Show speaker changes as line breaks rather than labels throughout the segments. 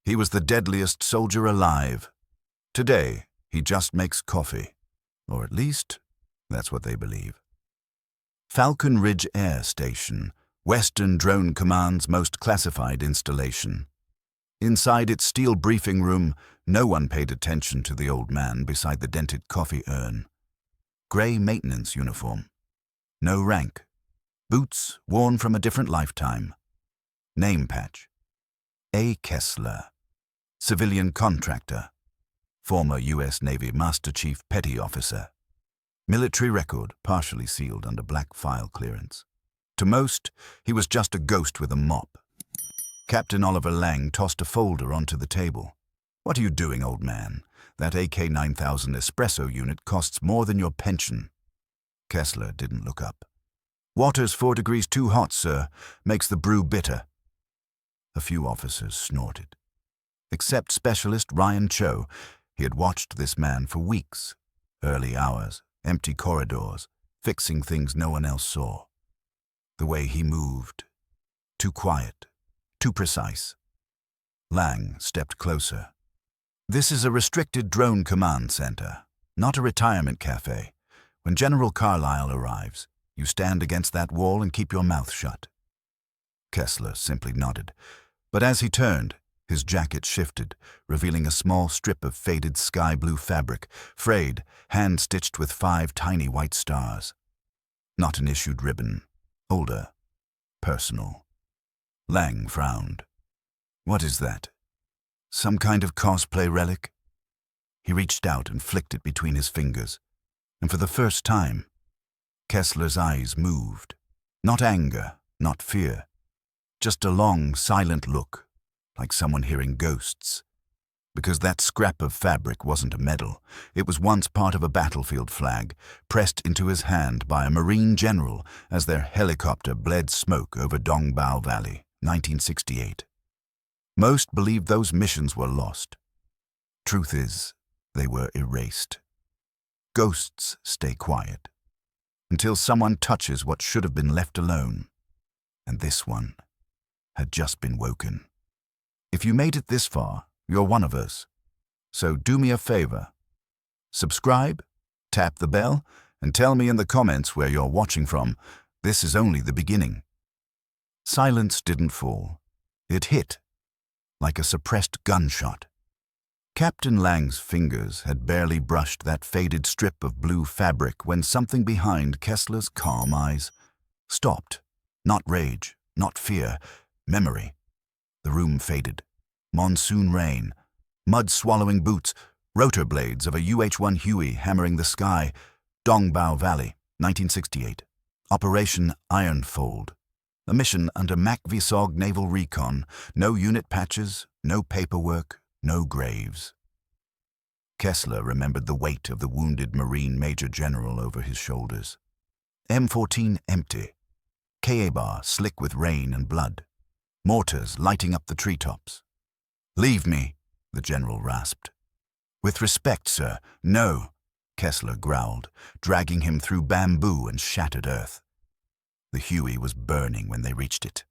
He was the deadliest soldier alive. Today, he just makes coffee. Or at least, that's what they believe. Falcon Ridge Air Station, Western Drone Command's most classified installation. Inside its steel briefing room, no one paid attention to the old man beside the dented coffee urn. Gray maintenance uniform. No rank. Boots worn from a different lifetime. Name patch. A. Kessler. Civilian contractor. Former U.S. Navy Master Chief Petty Officer. Military record partially sealed under black file clearance. To most, he was just a ghost with a mop. Captain Oliver Lang tossed a folder onto the table. "What are you doing, old man? That AK-9000 espresso unit costs more than your pension." Kessler didn't look up. "Water's 4 degrees too hot, sir. Makes the brew bitter." A few officers snorted. Except Specialist Ryan Cho. He had watched this man for weeks. Early hours, empty corridors, fixing things no one else saw. The way he moved. Too quiet. Too precise. Lang stepped closer. "This is a restricted drone command center, not a retirement cafe. When General Carlisle arrives, you stand against that wall and keep your mouth shut." Kessler simply nodded, but as he turned, his jacket shifted, revealing a small strip of faded sky blue fabric, frayed, hand-stitched with 5 tiny white stars. Not an issued ribbon. Older. Personal. Lang frowned. "What is that? Some kind of cosplay relic?" He reached out and flicked it between his fingers, and for the first time, Kessler's eyes moved. Not anger, not fear. Just a long, silent look, like someone hearing ghosts. Because that scrap of fabric wasn't a medal. It was once part of a battlefield flag, pressed into his hand by a Marine general as their helicopter bled smoke over Dongbao Valley, 1968. Most believed those missions were lost. Truth is, they were erased. Ghosts stay quiet, until someone touches what should have been left alone. And this one had just been woken. If you made it this far, you're one of us. So do me a favor. Subscribe, tap the bell, and tell me in the comments where you're watching from. This is only the beginning. Silence didn't fall. It hit, like a suppressed gunshot. Captain Lang's fingers had barely brushed that faded strip of blue fabric when something behind Kessler's calm eyes stopped. Not rage, not fear, memory. The room faded. Monsoon rain, mud-swallowing boots, rotor blades of a UH-1 Huey hammering the sky. Dongbao Valley, 1968. Operation Ironfold. A mission under MAC-VSOG Naval Recon. No unit patches, no paperwork, no graves. Kessler remembered the weight of the wounded Marine Major General over his shoulders. M14 empty. KA bar slick with rain and blood. Mortars lighting up the treetops. "Leave me," the general rasped. "With respect, sir, no," Kessler growled, dragging him through bamboo and shattered earth. The Huey was burning when they reached it.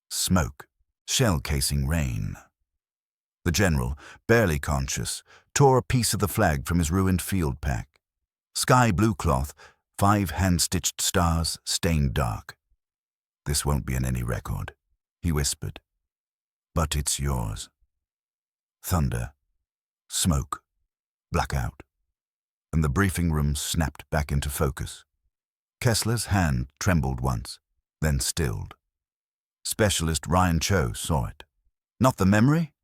Smoke, shell casing rain. The general, barely conscious, tore a piece of the flag from his ruined field pack. Sky blue cloth, 5 hand-stitched stars, stained dark. "This won't be in any record," he whispered. "But it's yours." Thunder, smoke, blackout, and the briefing room snapped back into focus. Kessler's hand trembled once, then stilled. Specialist Ryan Cho saw it. Not the memory,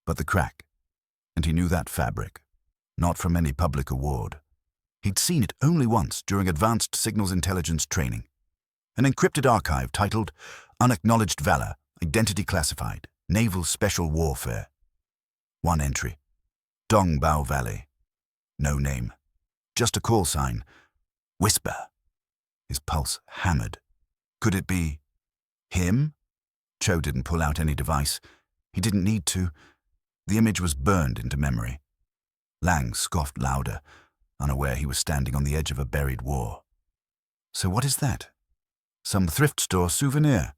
but the crack. And he knew that fabric, not from any public award. He'd seen it only once during advanced signals intelligence training. An encrypted archive titled Unacknowledged Valor, Identity Classified, Naval Special Warfare. One entry. Dongbao Valley. No name. Just a call sign. Whisper. His pulse hammered. Could it be him? Cho didn't pull out any device. He didn't need to. The image was burned into memory. Lang scoffed louder, unaware he was standing on the edge of a buried war. "So what is that? Some thrift store souvenir?"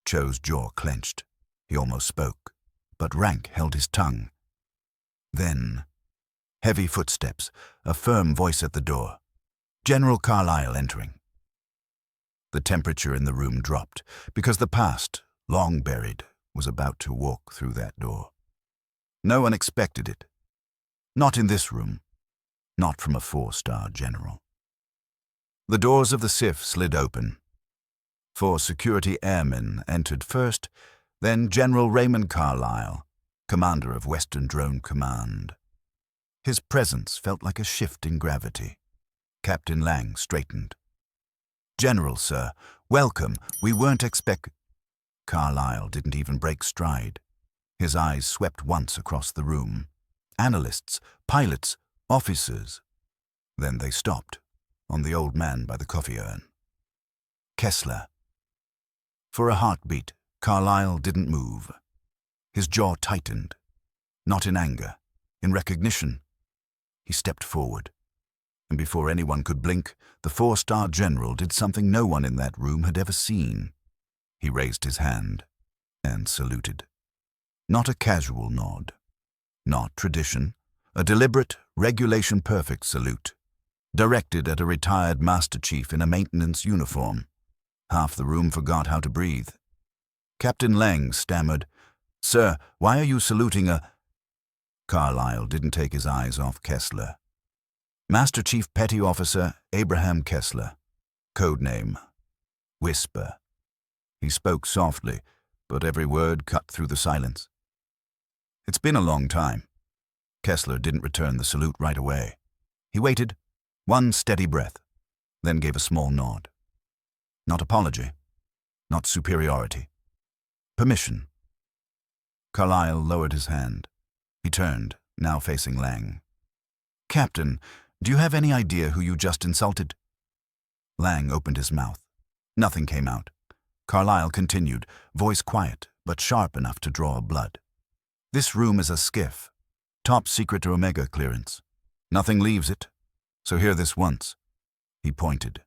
Cho's jaw clenched. He almost spoke. but rank held his tongue. Then, heavy footsteps, a firm voice at the door. General Carlyle entering. The temperature in the room dropped, because the past, long buried, was about to walk through that door. No one expected it. Not in this room. Not from a 4-star general. The doors of the SIF slid open. 4 security airmen entered first, then General Raymond Carlyle, commander of Western Drone Command. His presence felt like a shift in gravity. Captain Lang straightened. "General, sir, welcome. We weren't Carlyle didn't even break stride. His eyes swept once across the room. Analysts, pilots, officers. Then they stopped, on the old man by the coffee urn. Kessler. For a heartbeat, Carlyle didn't move. His jaw tightened. Not in anger, in recognition. He stepped forward. And before anyone could blink, the 4-star general did something no one in that room had ever seen. He raised his hand and saluted. Not a casual nod. Not tradition. A deliberate, regulation-perfect salute. Directed at a retired Master Chief in a maintenance uniform. Half the room forgot how to breathe. Captain Lang stammered, "Sir, why are you saluting a—" Carlyle didn't take his eyes off Kessler. Master Chief Petty Officer Abraham Kessler. Codename Whisper. He spoke softly, but every word cut through the silence. "It's been a long time." Kessler didn't return the salute right away. He waited, one steady breath, then gave a small nod. Not apology, not superiority. Permission. Carlyle lowered his hand. He turned, now facing Lang. "Captain, do you have any idea who you just insulted?" Lang opened his mouth. Nothing came out. Carlyle continued, voice quiet, but sharp enough to draw blood. "This room is a skiff. Top secret Omega clearance. Nothing leaves it. So hear this once." He pointed.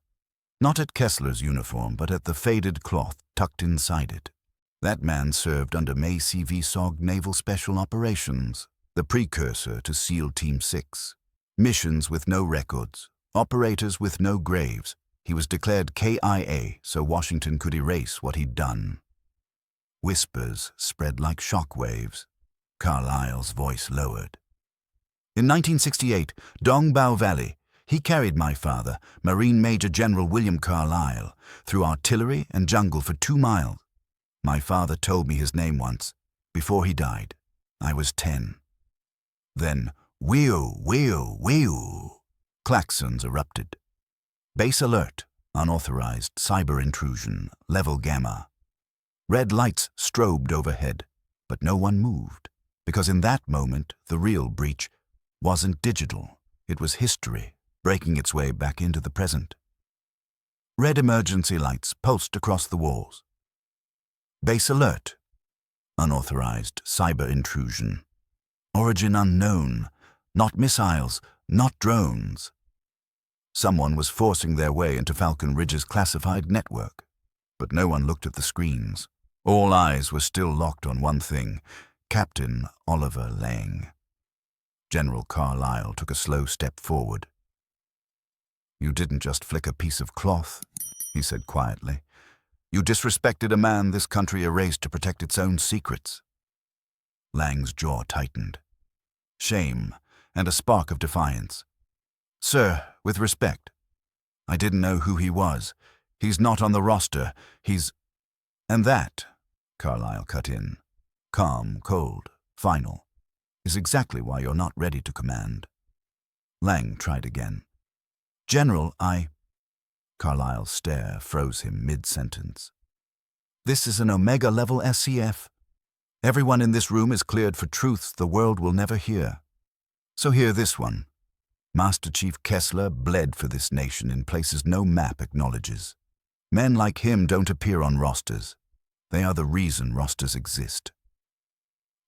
Not at Kessler's uniform, but at the faded cloth tucked inside it. That man served under Macy VSOG Naval Special Operations, the precursor to SEAL Team 6. Missions with no records, operators with no graves. He was declared KIA so Washington could erase what he'd done. Whispers spread like shockwaves. Carlyle's voice lowered. "In 1968, Dongbao Valley, he carried my father, Marine Major General William Carlyle, through artillery and jungle for 2 miles. My father told me his name once, before he died. I was 10. Then, wheel, wheel, wheel. Klaxons erupted. Base alert, unauthorized cyber intrusion, level gamma. Red lights strobed overhead, but no one moved, because in that moment, the real breach wasn't digital. It was history, breaking its way back into the present. Red emergency lights pulsed across the walls. Base alert, unauthorized cyber intrusion. Origin unknown, not missiles, not drones. Someone was forcing their way into Falcon Ridge's classified network, but no one looked at the screens. All eyes were still locked on one thing, Captain Oliver Lang. General Carlyle took a slow step forward. "You didn't just flick a piece of cloth," he said quietly. "You disrespected a man this country erased to protect its own secrets." Lang's jaw tightened. Shame and a spark of defiance. "Sir, with respect, I didn't know who he was. He's not on the roster. He's—" "And that," Carlyle cut in, calm, cold, final, "is exactly why you're not ready to command." Lang tried again. "General, Carlyle's stare froze him mid-sentence. "This is an Omega-level SCF. Everyone in this room is cleared for truths the world will never hear. So hear this one. Master Chief Kessler bled for this nation in places no map acknowledges. Men like him don't appear on rosters. They are the reason rosters exist."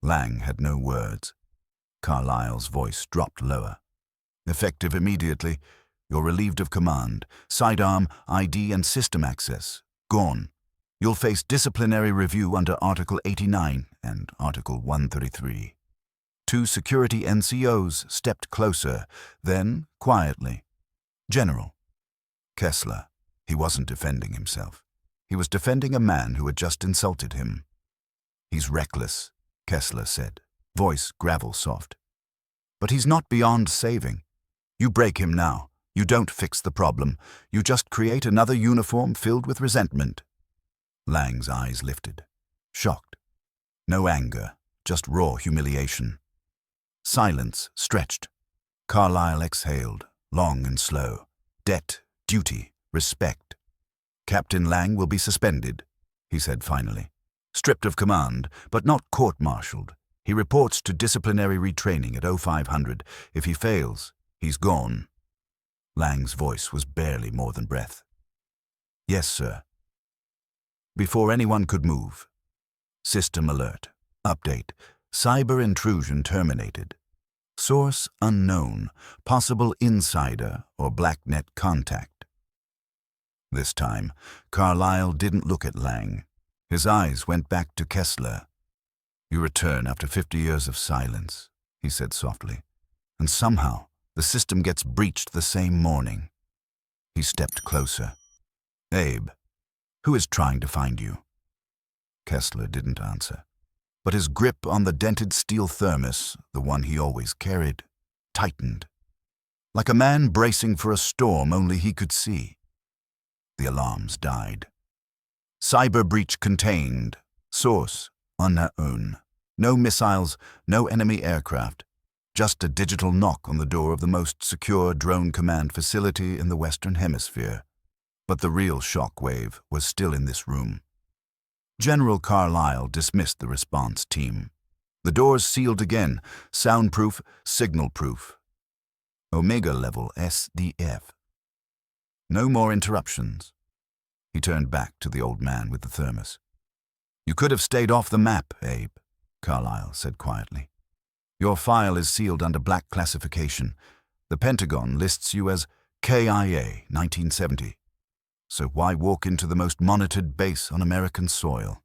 Lang had no words. Carlyle's voice dropped lower. "Effective immediately. You're relieved of command, sidearm, ID, and system access. Gone. You'll face disciplinary review under Article 89 and Article 133. 2 security NCOs stepped closer, then, quietly, "General." Kessler. He wasn't defending himself. He was defending a man who had just insulted him. "He's reckless," Kessler said, voice gravel soft. "But he's not beyond saving. You break him now. You don't fix the problem. You just create another uniform filled with resentment." Lang's eyes lifted. Shocked. No anger, just raw humiliation. Silence stretched. Carlyle exhaled, long and slow. "Debt, duty, respect. Captain Lang will be suspended," he said finally. "Stripped of command, but not court-martialed. He reports to disciplinary retraining at 0500. If he fails, he's gone." Lang's voice was barely more than breath. "Yes, sir." Before anyone could move. System alert. Update. Cyber intrusion terminated. Source unknown. Possible insider or blacknet contact. This time, Carlyle didn't look at Lang. His eyes went back to Kessler. "You return after 50 years of silence," he said softly. "And somehow, the system gets breached the same morning." He stepped closer. "Abe, who is trying to find you?" Kessler didn't answer, but his grip on the dented steel thermos, the one he always carried, tightened. Like a man bracing for a storm only he could see. The alarms died. "Cyber breach contained. Source unknown. No missiles, no enemy aircraft. Just a digital knock on the door of the most secure drone command facility in the Western Hemisphere. But the real shockwave was still in this room." General Carlyle dismissed the response team. The doors sealed again, soundproof, signal-proof. Omega level SDF. No more interruptions. He turned back to the old man with the thermos. "You could have stayed off the map, Abe," Carlyle said quietly. "Your file is sealed under black classification. The Pentagon lists you as KIA 1970. So why walk into the most monitored base on American soil?"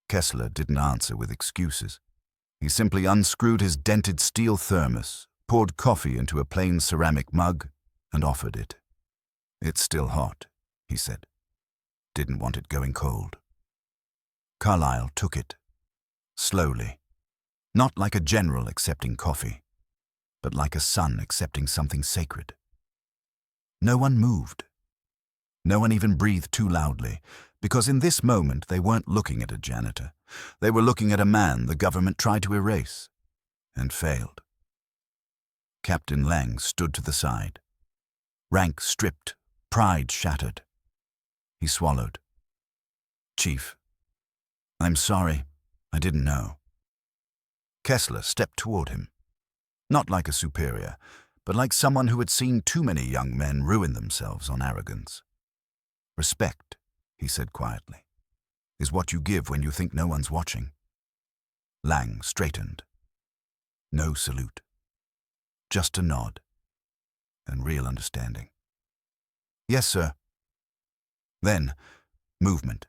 Kessler didn't answer with excuses. He simply unscrewed his dented steel thermos, poured coffee into a plain ceramic mug, and offered it. "It's still hot," he said. "Didn't want it going cold." Carlyle took it. Slowly. Not like a general accepting coffee, but like a son accepting something sacred. No one moved. No one even breathed too loudly, because in this moment they weren't looking at a janitor. They were looking at a man the government tried to erase, and failed. Captain Lang stood to the side. Rank stripped, pride shattered. He swallowed. "Chief, I'm sorry. I didn't know." Kessler stepped toward him. Not like a superior, but like someone who had seen too many young men ruin themselves on arrogance. "Respect," he said quietly, "is what you give when you think no one's watching." Lang straightened. No salute. Just a nod. And real understanding. "Yes, sir." Then, movement.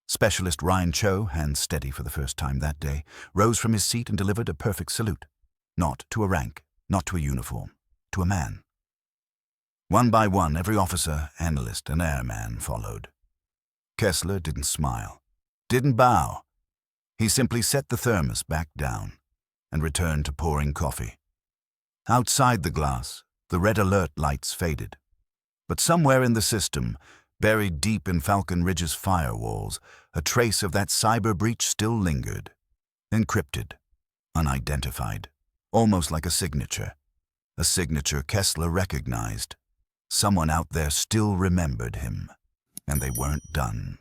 Specialist Ryan Cho, hands steady for the first time that day, rose from his seat and delivered a perfect salute. Not to a rank, not to a uniform, to a man. One by one, every officer, analyst, and airman followed. Kessler didn't smile, didn't bow. He simply set the thermos back down and returned to pouring coffee. Outside the glass, the red alert lights faded. But somewhere in the system, buried deep in Falcon Ridge's firewalls, a trace of that cyber breach still lingered. Encrypted, unidentified, almost like a signature. A signature Kessler recognized. Someone out there still remembered him, and they weren't done.